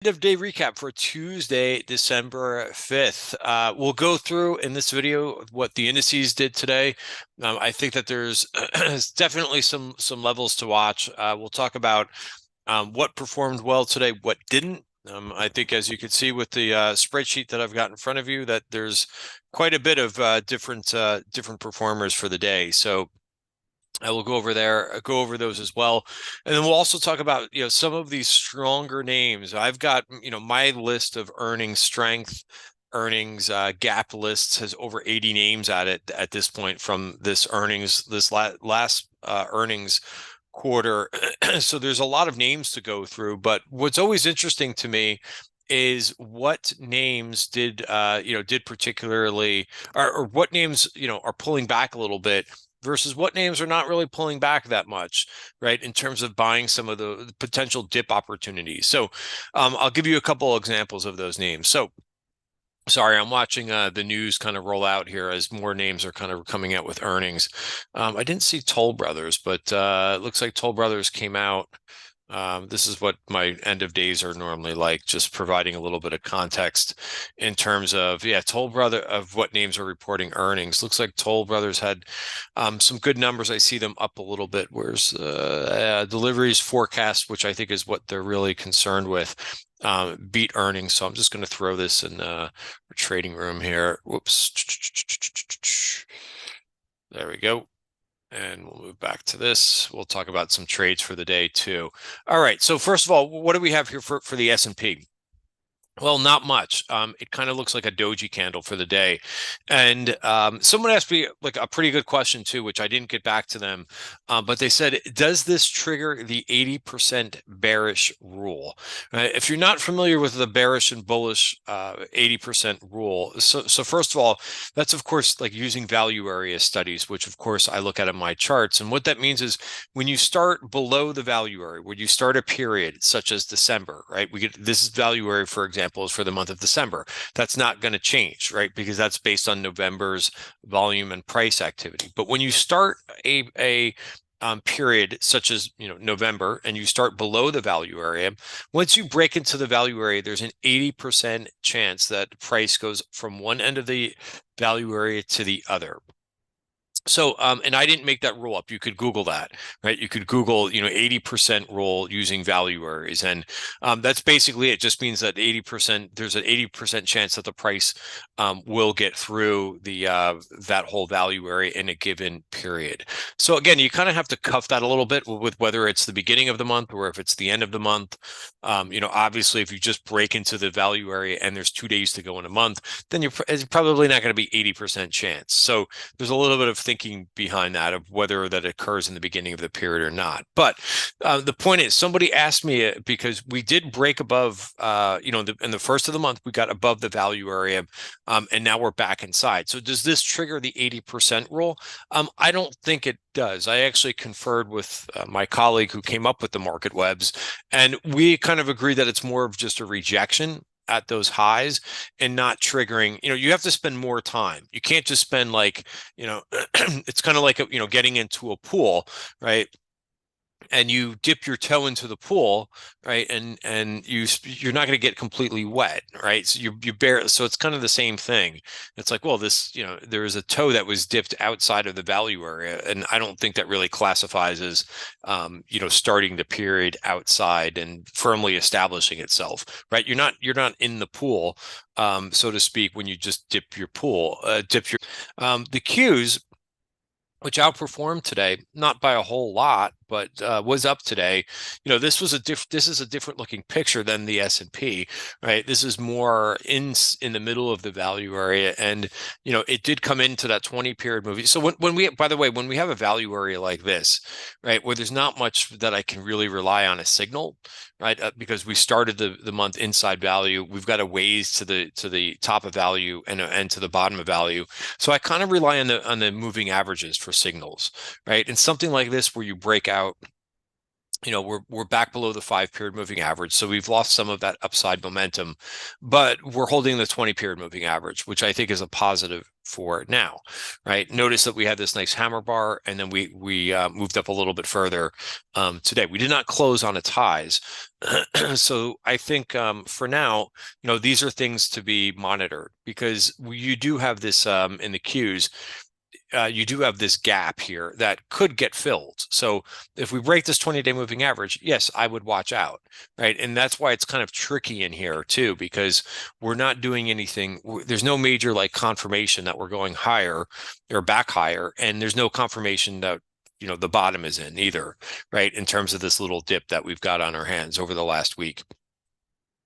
End of day recap for Tuesday, December 5th. We'll go through in this video what the indices did today. I think that there's definitely some levels to watch. We'll talk about what performed well today, what didn't. I think, as you can see with the spreadsheet that I've got in front of you, that there's quite a bit of different performers for the day. So I will go over those as well. And then we'll also talk about, some of these stronger names. I've got, my list of earnings strength, earnings gap lists has over 80 names at it at this point from this last earnings quarter. So there's a lot of names to go through, but what's always interesting to me is what names did particularly, or what names, are pulling back a little bit versus what names are not really pulling back that much, right, in terms of buying some of the potential dip opportunities. So I'll give you a couple examples of those names. So sorry, I'm watching the news kind of roll out here as more names are kind of coming out with earnings. I didn't see Toll Brothers, but it looks like Toll Brothers came out. This is what my end of days are normally like, just providing a little bit of context in terms of, Toll Brother of what names are reporting earnings. Looks like Toll Brothers had some good numbers. I see them up a little bit. Where's deliveries forecast, which I think is what they're really concerned with, beat earnings. So I'm just going to throw this in our trading room here. Whoops. There we go. And we'll move back to this. We'll talk about some trades for the day too. All right. So first of all, what do we have here for the S&P? Well, not much. It kind of looks like a doji candle for the day. And someone asked me like a pretty good question too, which I didn't get back to them. But they said, does this trigger the 80% bearish rule? If you're not familiar with the bearish and bullish 80% rule, so first of all, that's of course like using value area studies, which of course I look at in my charts. And what that means is when you start below the value area, when you start a period such as December, right? This is value area, for example, is for the month of December. That's not going to change, right? Because that's based on November's volume and price activity. But when you start a period such as November, and you start below the value area, once you break into the value area, there's an 80% chance that price goes from one end of the value area to the other. So, and I didn't make that rule up. You could Google that, right? You could Google, 80% rule using value areas. And that's basically it. It just means that 80%, there's an 80% chance that the price will get through that whole value area in a given period. So again, you kind of have to cuff that a little bit with whether it's the beginning of the month or if it's the end of the month. Obviously, if you just break into the value area and there's 2 days to go in a month, then it's probably not going to be 80% chance. So there's a little bit of thinking behind that of whether that occurs in the beginning of the period or not. But the point is, somebody asked me because we did break above, in the first of the month, we got above the value area, and now we're back inside. So does this trigger the 80% rule? I don't think it does. I actually conferred with my colleague who came up with the market webs, and we kind of agree that it's more of just a rejection at those highs and not triggering. You have to spend more time. You can't just spend like, it's kind of like, getting into a pool, right? And you dip your toe into the pool, right? And you're not going to get completely wet, right? So you bear, so it's kind of the same thing. It's like, well, there is a toe that was dipped outside of the value area, and I don't think that really classifies as, starting the period outside and firmly establishing itself, right? You're not in the pool, so to speak, when you just dip your the Qs, which outperformed today, not by a whole lot, but was up today. This is a different looking picture than the S&P, right? This is more in the middle of the value area, and it did come into that 20 period movie. So when we, by the way, when we have a value area like this, right, where there's not much that I can really rely on a signal, right, because we started the month inside value, we've got a ways to the top of value and to the bottom of value. So I kind of rely on the moving averages for signals, right? And something like this where you break out, we're back below the 5-period moving average, so we've lost some of that upside momentum, but we're holding the 20-period moving average, which I think is a positive for now, right? Notice that we had this nice hammer bar, and then we moved up a little bit further today. We did not close on its highs. So I think for now, these are things to be monitored, because you do have this in the Qs. You do have this gap here that could get filled. So if we break this 20-day moving average, yes, I would watch out, right? And that's why it's kind of tricky in here too, because we're not doing anything. There's no major like confirmation that we're going higher or back higher, and there's no confirmation that the bottom is in either, right? In terms of this little dip that we've got on our hands over the last week.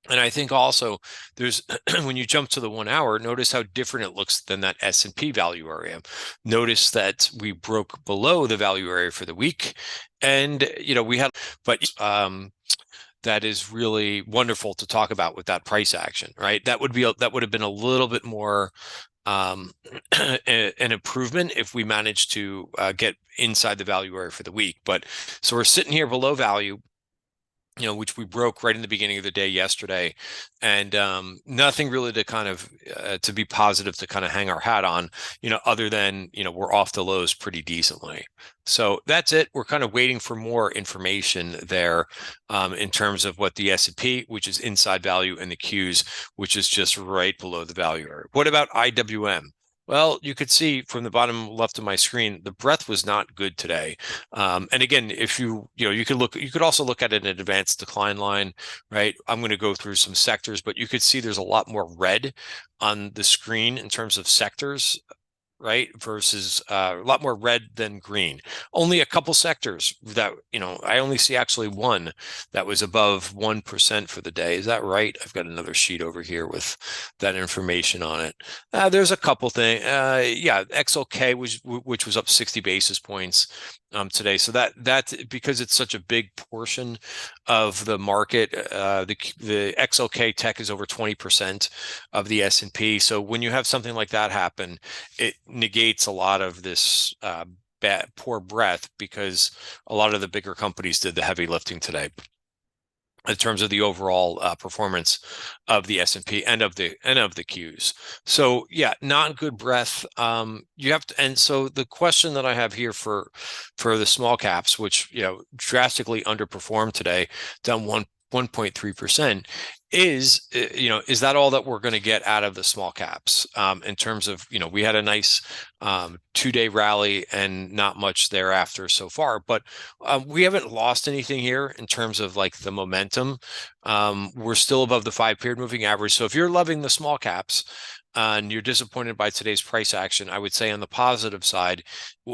And I think also there's when you jump to the 1 hour, notice how different it looks than that S&P value area. Notice that we broke below the value area for the week, and we had, but that is really wonderful to talk about with that price action, right? That would have been a little bit more an improvement if we managed to get inside the value area for the week. But so we're sitting here below value, which we broke right in the beginning of the day yesterday, and nothing really to kind of to be positive to kind of hang our hat on, other than we're off the lows pretty decently. So that's it. We're kind of waiting for more information there in terms of what the S&P, which is inside value, and the Qs, which is just right below the value area. What about IWM? Well, you could see from the bottom left of my screen, the breadth was not good today. And again, if you could also look at an advanced decline line, right? I'm going to go through some sectors, but you could see there's a lot more red on the screen in terms of sectors, right? Versus a lot more red than green. Only a couple sectors that, I only see actually one that was above 1% for the day. Is that right? I've got another sheet over here with that information on it. There's a couple things. Yeah, XLK which was up 60 basis points today. So that because it's such a big portion of the market, the XLK tech is over 20% of the S&P. So when you have something like that happen, it negates a lot of this poor breadth, because a lot of the bigger companies did the heavy lifting today in terms of the overall performance of the S&P and of the Qs. So yeah, not good breadth. You have to, and so the question that I have here for the small caps, which drastically underperformed today, down 1.3%, is that all that we're going to get out of the small caps in terms of we had a nice 2-day rally and not much thereafter so far, but we haven't lost anything here in terms of like the momentum. We're still above the 5-period moving average. So if you're loving the small caps and you're disappointed by today's price action, I would say on the positive side,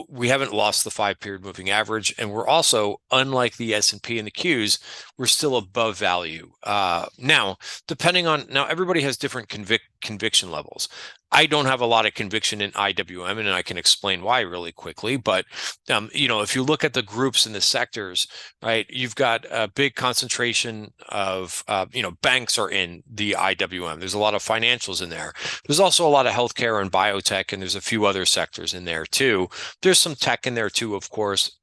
we haven't lost the 5-period moving average, and we're also, unlike the S&P and the Qs, we're still above value. Now, everybody has different conviction levels. I don't have a lot of conviction in IWM, and I can explain why really quickly. But if you look at the groups and the sectors, right, you've got a big concentration of banks are in the IWM. There's a lot of financials in there. There's also a lot of healthcare and biotech, and there's a few other sectors in there too. There's some tech in there too, of course.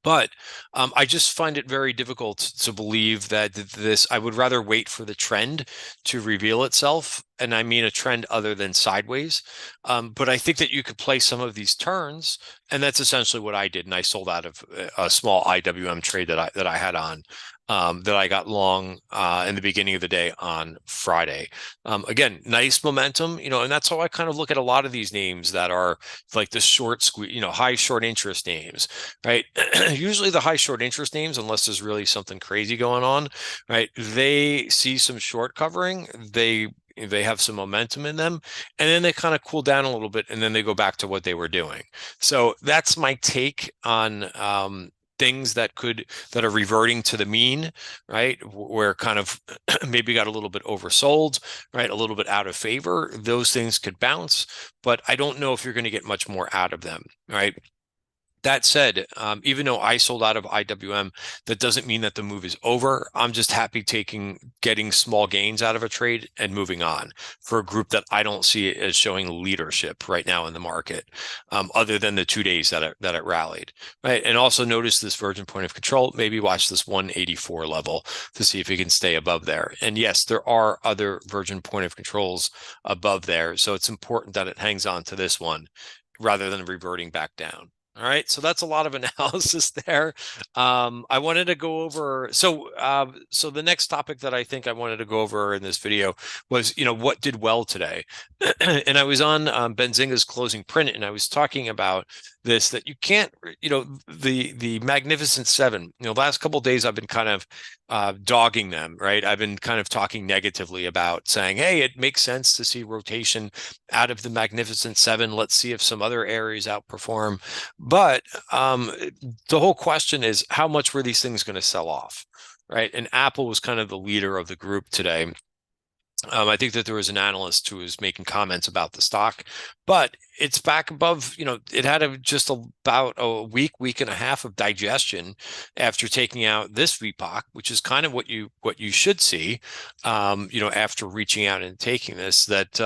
But I just find it very difficult to believe that I would rather wait for the trend to reveal itself. And I mean a trend other than sideways. But I think that you could play some of these turns. And that's essentially what I did. And I sold out of a small IWM trade that I had on. That I got long in the beginning of the day on Friday. Again, nice momentum, and that's how I kind of look at a lot of these names that are like the short squeeze, high short interest names, right? Usually the high short interest names, unless there's really something crazy going on, right? They see some short covering, they have some momentum in them, and then they kind of cool down a little bit, and then they go back to what they were doing. So that's my take on things that are reverting to the mean, right? Where kind of maybe got a little bit oversold, right? A little bit out of favor. Those things could bounce, but I don't know if you're going to get much more out of them, right? That said, even though I sold out of IWM, that doesn't mean that the move is over. I'm just happy getting small gains out of a trade and moving on for a group that I don't see as showing leadership right now in the market, other than the 2 days that it rallied, right? And also notice this virgin point of control. Maybe watch this 184 level to see if we can stay above there. And yes, there are other virgin point of controls above there, so it's important that it hangs on to this one rather than reverting back down. All right, so that's a lot of analysis there. I wanted to go over, so the next topic that I think I wanted to go over in this video was, what did well today? And I was on Benzinga's closing print, and I was talking about this, that you can't, the Magnificent Seven, last couple of days I've been kind of dogging them, right? I've been kind of talking negatively about saying, hey, it makes sense to see rotation out of the Magnificent Seven. Let's see if some other areas outperform. But the whole question is, how much were these things going to sell off, right? And Apple was kind of the leader of the group today. I think that there was an analyst who was making comments about the stock, but it's back above, it had just about a week and a half of digestion after taking out this VPOC, which is kind of what you should see, after reaching out and taking this, that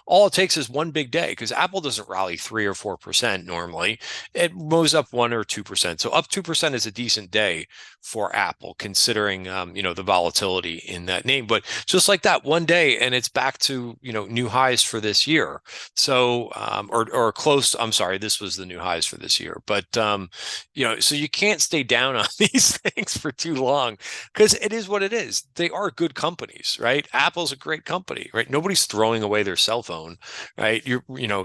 all it takes is one big day, because Apple doesn't rally 3 or 4% normally. It moves up 1 or 2%. So up 2% is a decent day for Apple, considering, the volatility in that name. But just like that, one day, and it's back to, new highs for this year. So, or close. I'm sorry, this was the new highs for this year. But, so you can't stay down on these things for too long, because it is what it is. They are good companies, right? Apple's a great company, right? Nobody's throwing away their cell phone, right?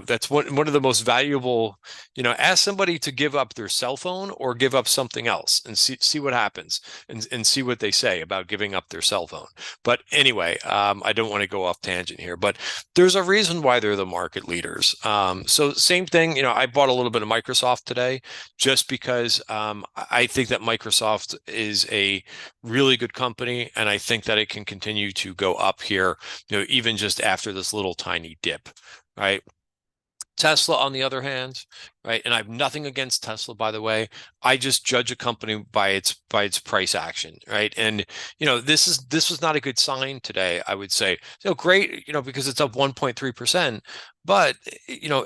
That's one of the most valuable, ask somebody to give up their cell phone or give up something else and see what happens, and see what they say about giving up their cell phone. But anyway, I don't want to go off tangent here, but there's a reason why they're the market leaders. So same thing, I bought a little bit of Microsoft today just because I think that Microsoft is a really good company, and I think that it can continue to go up here, even just after this little tiny dip, right? Tesla, on the other hand, right, and I have nothing against Tesla, by the way. I just judge a company by its price action, right? And this was not a good sign today, I would say. Great, because it's up 1.3%, but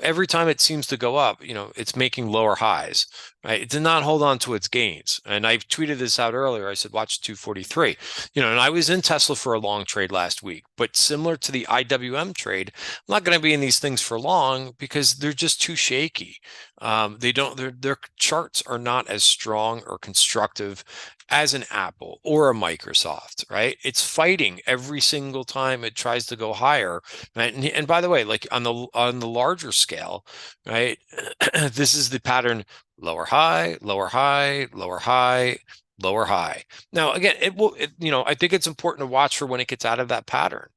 every time it seems to go up, it's making lower highs, right? It did not hold on to its gains. And I tweeted this out earlier. I said, watch 243. And I was in Tesla for a long trade last week, but similar to the IWM trade, I'm not going to be in these things for long because they're just too shaky. Their charts are not as strong or constructive as an Apple or a Microsoft, right? It's fighting every single time it tries to go higher, right? And by the way, like on the larger scale, right? This is the pattern: lower high, lower high, lower high, lower high. Now, again, I think it's important to watch for when it gets out of that pattern.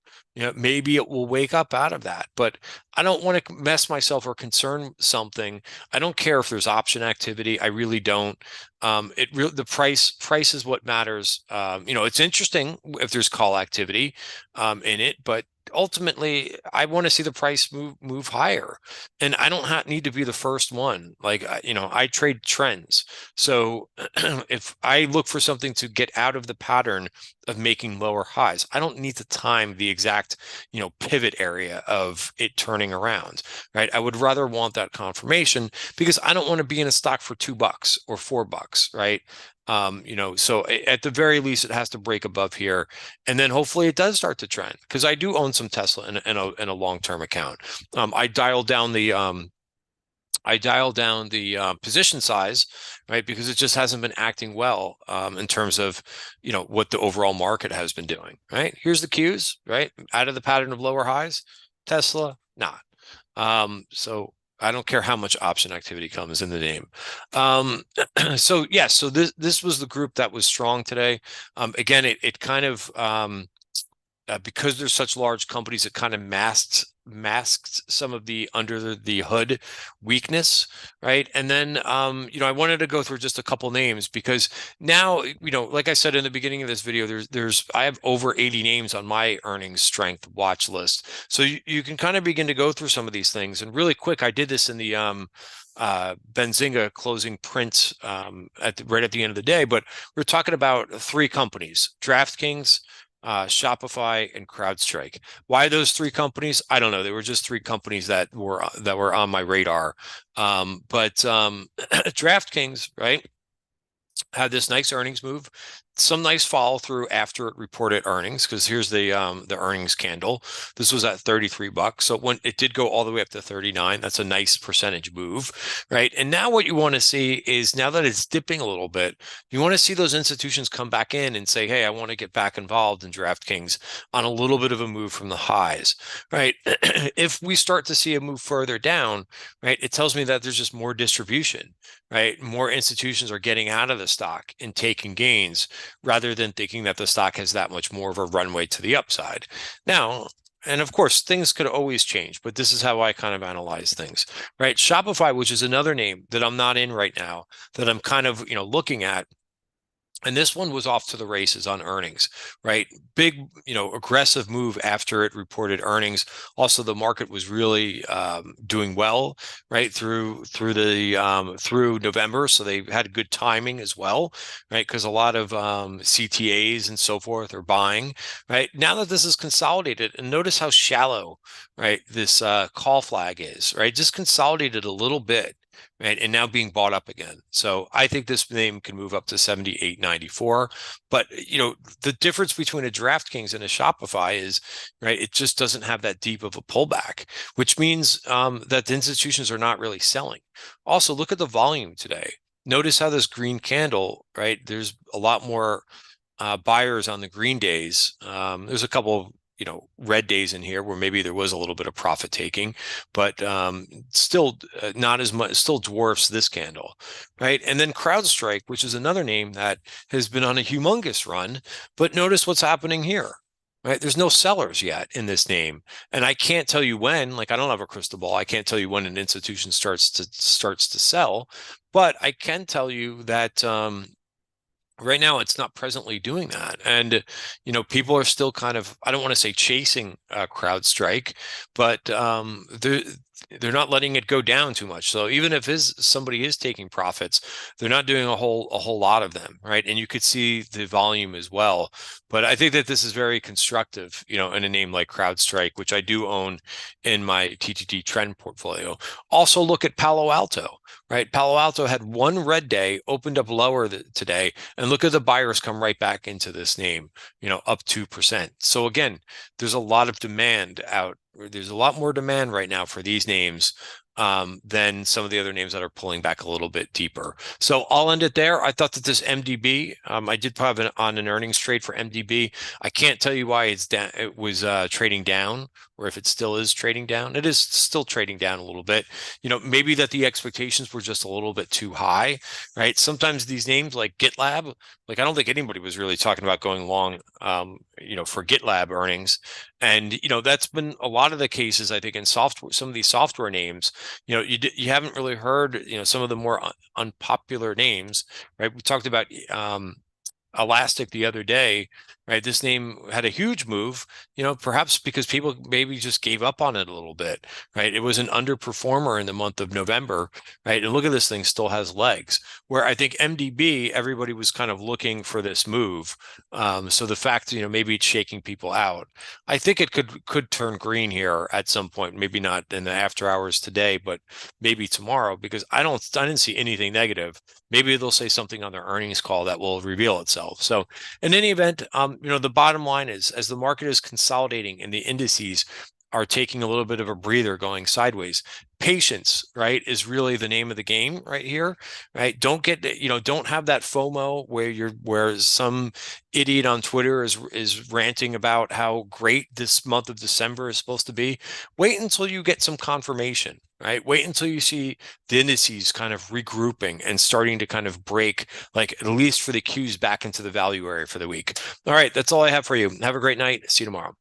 Maybe it will wake up out of that, but I don't want to mess myself or concern something. I don't care if there's option activity. I really don't. The price is what matters. It's interesting if there's call activity in it, but ultimately I want to see the price move higher, and I don't need to be the first one. Like, I trade trends. So if I look for something to get out of the pattern of making lower highs, I don't need to time the exact, pivot area of it turning around, right? I would rather want that confirmation, because I don't want to be in a stock for $2 or $4, right? So at the very least, it has to break above here, and then hopefully it does start to trend, because I do own some Tesla in a long-term account. I dialed down the position size, right? Because it just hasn't been acting well in terms of, what the overall market has been doing, right? Here's the cues, right? Out of the pattern of lower highs, Tesla, not. So I don't care how much option activity comes in the name. So yes, so this was the group that was strong today. Again, it kind of, because there's such large companies, it kind of masked masked some of the under the hood weakness, right? And then, I wanted to go through just a couple names because now, like I said in the beginning of this video, I have over 80 names on my earnings strength watch list. So you can kind of begin to go through some of these things. And really quick, I did this in the Benzinga closing print right at the end of the day, but we're talking about three companies: DraftKings, Shopify, and CrowdStrike. Why those three companies? I don't know. They were just three companies that were on my radar. But DraftKings, right, had this nice earnings move, some nice follow through after it reported earnings, because here's the earnings candle. This was at $33. So when it did go all the way up to 39, that's a nice percentage move, right? And now what you want to see is, now that it's dipping a little bit, you want to see those institutions come back in and say, hey, I want to get back involved in DraftKings on a little bit of a move from the highs, right? If we start to see a move further down, right, it tells me that there's just more distribution, right? More institutions are getting out of the stock and taking gains, rather than thinking that the stock has that much more of a runway to the upside. Now, and of course, things could always change, but this is how I kind of analyze things, right? Shopify, which is another name that I'm not in right now, that I'm kind of, looking at. And this one was off to the races on earnings, right? Big, aggressive move after it reported earnings. Also, the market was really doing well, right, through November, so they had good timing as well, right? Because a lot of CTAs and so forth are buying, right? Now that this is consolidated, and notice how shallow, right, this call flag is, right? Just consolidated a little bit, right, and now being bought up again. So I think this name can move up to 78.94. But the difference between a DraftKings and a Shopify is, right, it just doesn't have that deep of a pullback, which means that the institutions are not really selling. Also, look at the volume today. Notice how this green candle, right? There's a lot more buyers on the green days. There's a couple of red days in here where maybe there was a little bit of profit taking, but still not as much, still dwarfs this candle, right? And then CrowdStrike, which is another name that has been on a humongous run, but notice what's happening here, right? There's no sellers yet in this name, and I can't tell you when. Like, I don't have a crystal ball. I can't tell you when an institution starts to sell, but I can tell you that right now it's not presently doing that. And people are still kind of, I don't want to say chasing CrowdStrike, but they're not letting it go down too much. So even if somebody is taking profits, they're not doing a whole lot of them, right? And you could see the volume as well. But I think that this is very constructive, in a name like CrowdStrike, which I do own in my TTT trend portfolio. Also look at Palo Alto, right? Palo Alto had one red day, opened up lower today, and look at the buyers come right back into this name, up 2%. So again, there's a lot of demand out. There's a lot more demand right now for these names than some of the other names that are pulling back a little bit deeper. So I'll end it there. I thought that this MDB, I did have on an earnings trade for MDB. I can't tell you why it was trading down, or if it still is trading down. It is still trading down a little bit. Maybe that the expectations were just a little bit too high, right? Sometimes these names like GitLab, like I don't think anybody was really talking about going long, for GitLab earnings. And, that's been a lot of the cases, I think, in software, some of these software names. You haven't really heard, some of the more unpopular names, right? We talked about Elastic the other day, right? This name had a huge move, perhaps because people maybe just gave up on it a little bit, right? It was an underperformer in the month of November, right? And look at this thing, still has legs. Where I think MDB, everybody was kind of looking for this move. So the fact, maybe it's shaking people out. I think it could turn green here at some point, maybe not in the after hours today, but maybe tomorrow, because I didn't see anything negative. Maybe they'll say something on their earnings call that will reveal itself. So in any event, the bottom line is, as the market is consolidating and the indices are taking a little bit of a breather going sideways, patience, right, is really the name of the game right here, right? Don't don't have that FOMO where some idiot on Twitter is ranting about how great this month of December is supposed to be. Wait until you get some confirmation, right? Wait until you see the indices kind of regrouping and starting to kind of break, like at least for the Qs back into the value area for the week. All right, that's all I have for you. Have a great night. See you tomorrow.